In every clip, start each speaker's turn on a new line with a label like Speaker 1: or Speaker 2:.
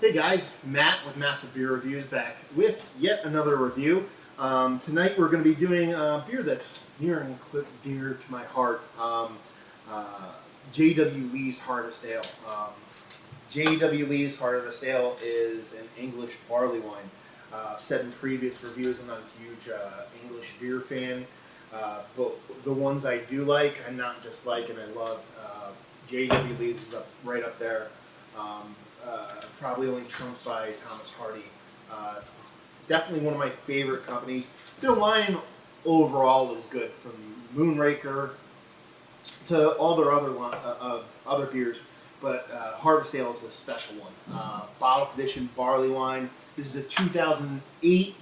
Speaker 1: Hey guys, Matt with Massive Beer Reviews back with yet another review. Tonight we're going to be doing a beer that's near and dear to my heart, uh, J.W. Lee's Harvest Ale. J.W. Lee's Harvest Ale is an English barley wine. Said in previous reviews, I'm not a huge English beer fan, but the ones I do like, I'm not just like and I love. J.W. Lee's is right up there. Probably only trumped by Thomas Hardy. Definitely one of my favorite companies. Their line overall is good, from Moonraker to all their other beers, but Harvest Ale is a special one. Bottle conditioned barley wine. This is a 2008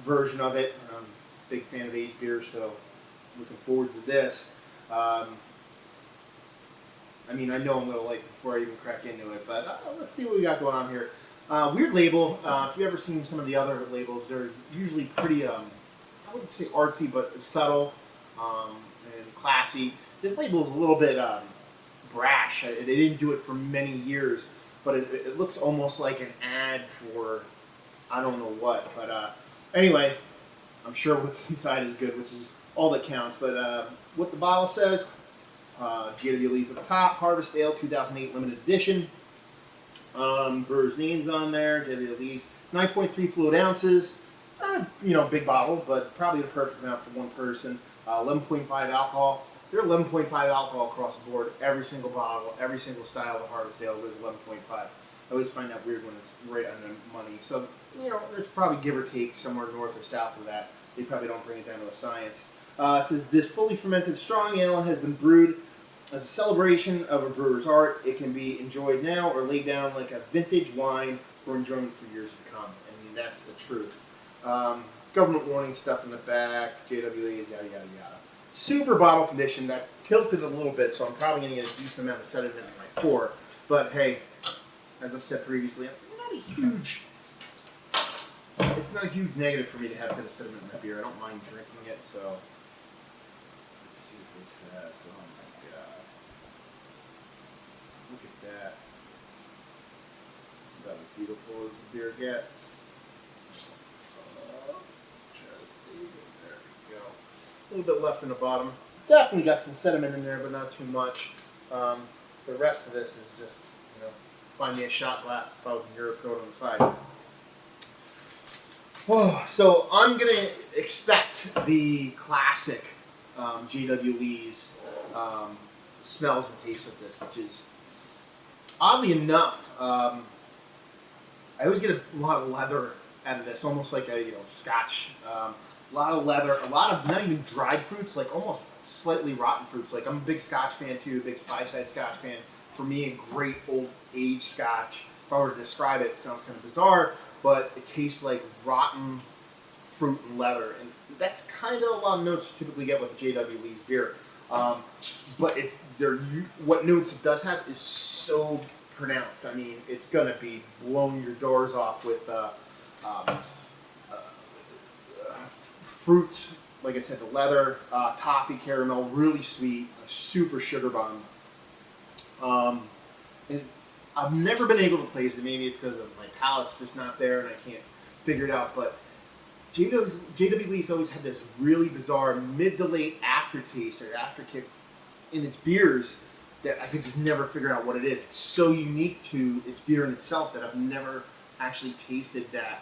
Speaker 1: version of it. I'm a big fan of aged beers, so looking forward to this. I mean, I know I'm going to like it before I even crack into it, but let's see what we got going on here. Weird label. If you've ever seen some of the other labels, they're usually pretty, I wouldn't say artsy, but subtle and classy. This label is a little bit brash. They didn't do it for many years, but it looks almost like an ad for I don't know what. But anyway, I'm sure what's inside is good, which is all that counts. But what the bottle says, J.W. Lee's at the top, Harvest Ale 2008 limited edition. Brewer's name's on there, J.W. Lee's, 9.3 fluid ounces. Big bottle, but probably the perfect amount for one person. 11.5 alcohol. They're 11.5 alcohol across the board. Every single bottle, every single style of Harvest Ale is 11.5. I always find that weird when it's right on the money. So, there's probably give or take somewhere north or south of that. They probably don't bring it down to a science. It says, this fully fermented strong ale has been brewed as a celebration of a brewer's art. It can be enjoyed now or laid down like a vintage wine for enjoyment for years to come. I mean, that's the truth. Government warning stuff in the back, JWA, yada, yada, yada. Super bottle condition. That tilted a little bit, so I'm probably going to get a decent amount of sediment in my pour. But hey, as I've said previously, it's not a huge negative for me to have a bit of sediment in my beer. I don't mind drinking it, so let's see what this has. Oh my god. Look at that. It's about as beautiful as the beer gets. Try to see it. There we go. A little bit left in the bottom. Definitely got some sediment in there, but not too much. The rest of this is just, find me a shot glass if I was in Eurocoat on the side. Oh, so I'm going to expect the classic J.W. Lee's smells and tastes of this, which is, oddly enough, I always get a lot of leather out of this, almost like a scotch. A lot of leather, a lot of not even dried fruits, like almost slightly rotten fruits. Like I'm a big scotch fan too, a big Speyside scotch fan. For me, a great old aged scotch. If I were to describe it, it sounds kind of bizarre, but it tastes like rotten fruit and leather, and that's kind of a lot of notes you typically get with the J.W. Lee's beer. But what notes it does have is so pronounced. I mean, it's gonna be blowing your doors off with fruits. Like I said, the leather, toffee, caramel, really sweet, a super sugar bomb. And I've never been able to place it. Maybe it's because of my palate's just not there and I can't figure it out. But J.W. Lee's always had this really bizarre mid to late aftertaste or afterkick in its beers that I could just never figure out what it is. It's so unique to its beer in itself that I've never actually tasted that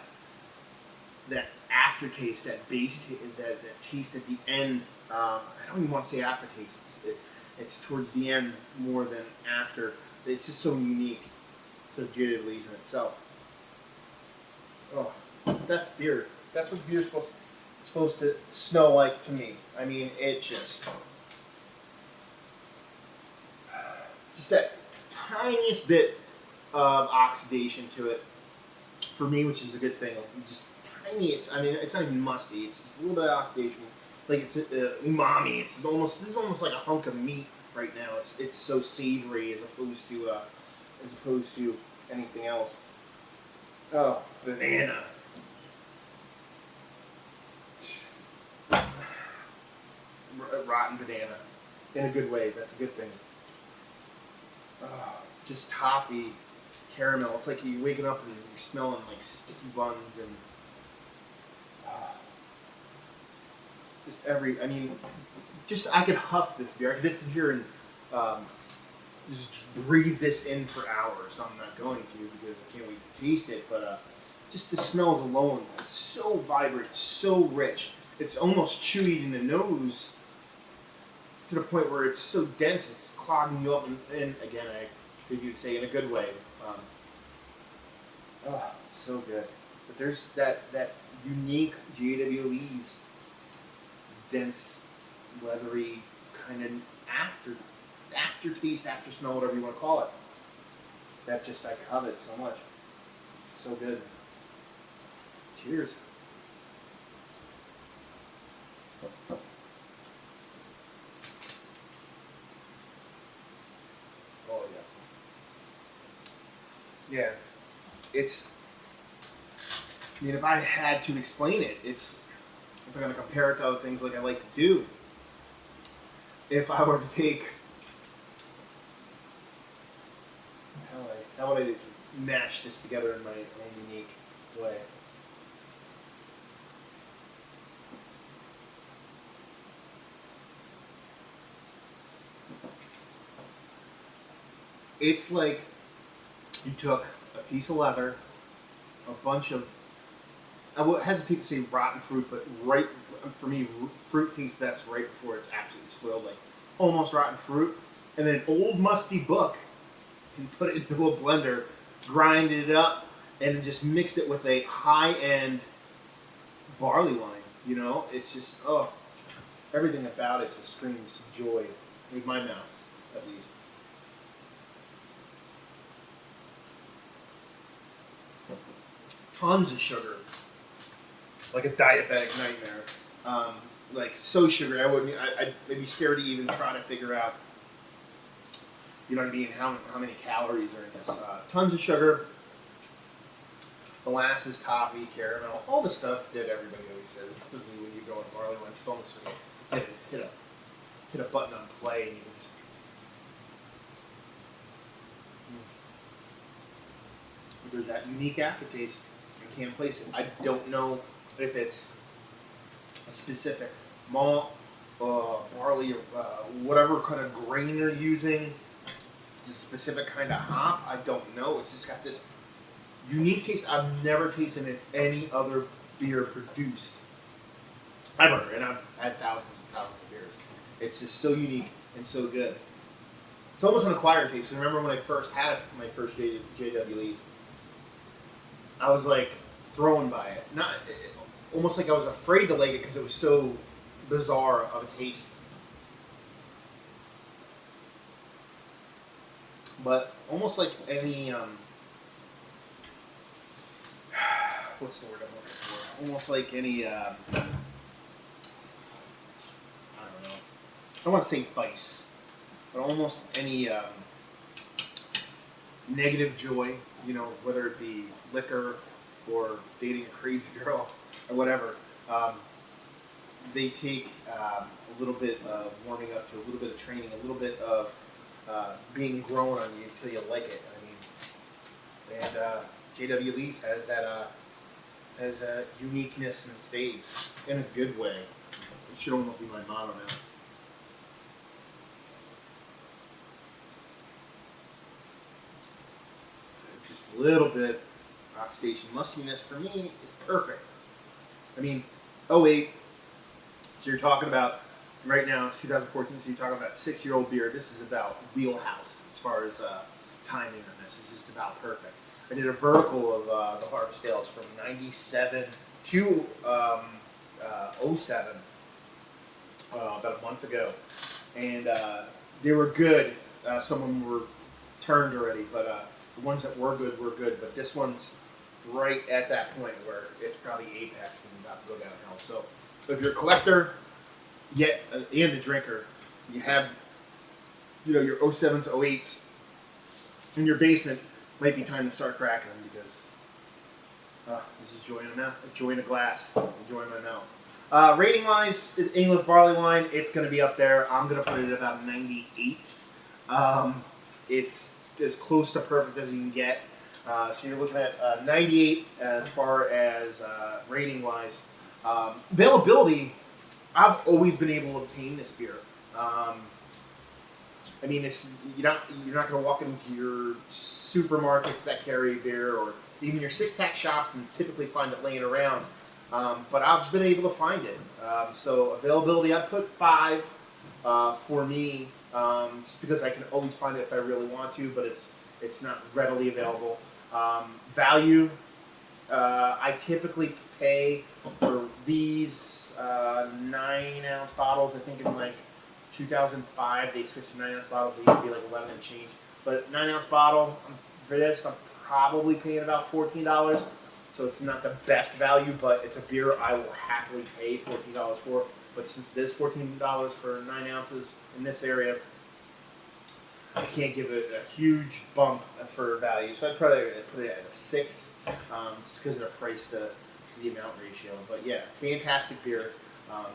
Speaker 1: aftertaste, that base, that taste at the end. I don't even want to say aftertaste. It's towards the end more than after. It's just so unique to J.W. Lee's in itself. Oh, that's beer. That's what beer's supposed to smell like to me. I mean, it just that tiniest bit of oxidation to it for me, which is a good thing. Just tiniest. I mean, it's not even musty. It's just a little bit of oxidation. Like it's umami. This is almost like a hunk of meat right now. It's so savory as opposed to anything else. Oh, banana. Rotten banana. In a good way. That's a good thing. Just toffee, caramel. It's like you're waking up and you're smelling like sticky buns and just I mean, just I could huff this beer. This is here and just breathe this in for hours. I'm not going to because I can't wait to taste it. But just the smells alone, it's so vibrant, so rich. It's almost chewy in the nose to the point where it's so dense, it's clogging you up. And again, I think you'd say in a good way. So good. But there's that unique JWE's dense, leathery kind of aftertaste, after smell, whatever you want to call it. That just I covet so much. So good. Cheers. Oh yeah. Yeah. It's. I mean, if I had to explain it, if I'm going to compare it to other things like I like to do, if I were to take, how would I mash this together in my own unique way? It's like you took a piece of leather, a bunch of, I would hesitate to say rotten fruit, but for me, fruit tastes best right before it's absolutely spoiled, like almost rotten fruit, and then an old musty book, and put it into a blender, grind it up, and then just mixed it with a high-end barley wine. You know, it's just, everything about it just screams joy, with my mouth, at least. Tons of sugar, like a diabetic nightmare. Like so sugary, I'd be scared to even try to figure out, you know what I mean, how many calories are in this. Tons of sugar, molasses, toffee, caramel, all the stuff that everybody always says. Especially when you go to barley wine, it's almost like hit a button on play and you can just. But there's that unique aftertaste. I can't place it. I don't know if it's a specific malt, barley, or whatever kind of grain you're using. The specific kind of hop, I don't know. It's just got this unique taste I've never tasted in any other beer produced ever, and I've had thousands and thousands of beers. It's just so unique and so good. It's almost an acquired taste. And remember when I first had my first JWEs, I was like thrown by it. Almost like I was afraid to like it because it was so bizarre of a taste. But almost like any, what's the word I'm looking for? Almost like any, I don't know. I want to say vice, but almost any negative joy, you know, whether it be liquor or dating a crazy girl or whatever. They take a little bit of warming up to a little bit of training, a little bit of being grown on you until you like it. I mean, and JWE's has that has a uniqueness in spades in a good way. It should almost be my motto now. Just a little bit oxidation mustiness for me is perfect. I mean, oh wait, so you're talking about. Right now, it's 2014, so you're talking about 6-year-old beer. This is about wheelhouse as far as timing on this. It's just about perfect. I did a vertical of the Harvest Ales from 97 to 07 about a month ago. And they were good. Some of them were turned already, but the ones that were good were good. But this one's right at that point where it's probably apex and about to go downhill. So if you're a collector, and a drinker, you have, you know, your 07s, 08s in your basement, might be time to start cracking them because this is joy in a mouth, joy in a glass, joy in my mouth. Rating wise, English Barleywine, it's going to be up there. I'm going to put it at about 98. It's as close to perfect as you can get. So you're looking at 98 as far as rating wise. Availability, I've always been able to obtain this beer. I mean, you're not going to walk into your supermarkets that carry beer, or even your 6-pack shops, and typically find it laying around. But I've been able to find it. So availability, I'd put 5 for me, just because I can always find it if I really want to, but it's not readily available. Value, I typically pay for these 9-ounce bottles. I think in like 2005 they switched to 9-ounce bottles. They used to be like 11 and change. But 9-ounce bottle for this, I'm probably paying about $14. So it's not the best value, but it's a beer I will happily pay $14 for. But since it is $14 for 9 ounces in this area, I can't give it a huge bump for value. So I'd probably put it at a 6, just because of the price to the amount ratio. But yeah, fantastic beer.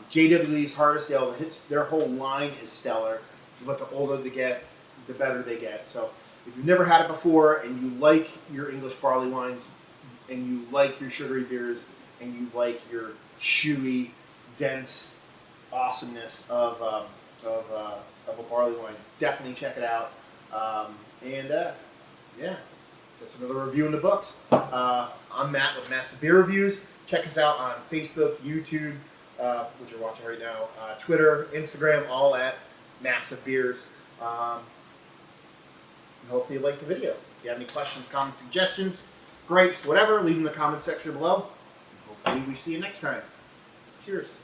Speaker 1: JW's Harvest Ale, their whole line is stellar. But the older they get, the better they get. So if you've never had it before and you like your English barley wines, and you like your sugary beers, and you like your chewy, dense awesomeness of a barley wine, definitely check it out. Yeah, that's another review in the books. I'm Matt with Massive Beer Reviews. Check us out on Facebook, YouTube, which you're watching right now, Twitter, Instagram, all at Massive Beers. And hopefully you liked the video. If you have any questions, comments, suggestions, gripes, whatever, leave them in the comment section below. Hopefully we see you next time. Cheers.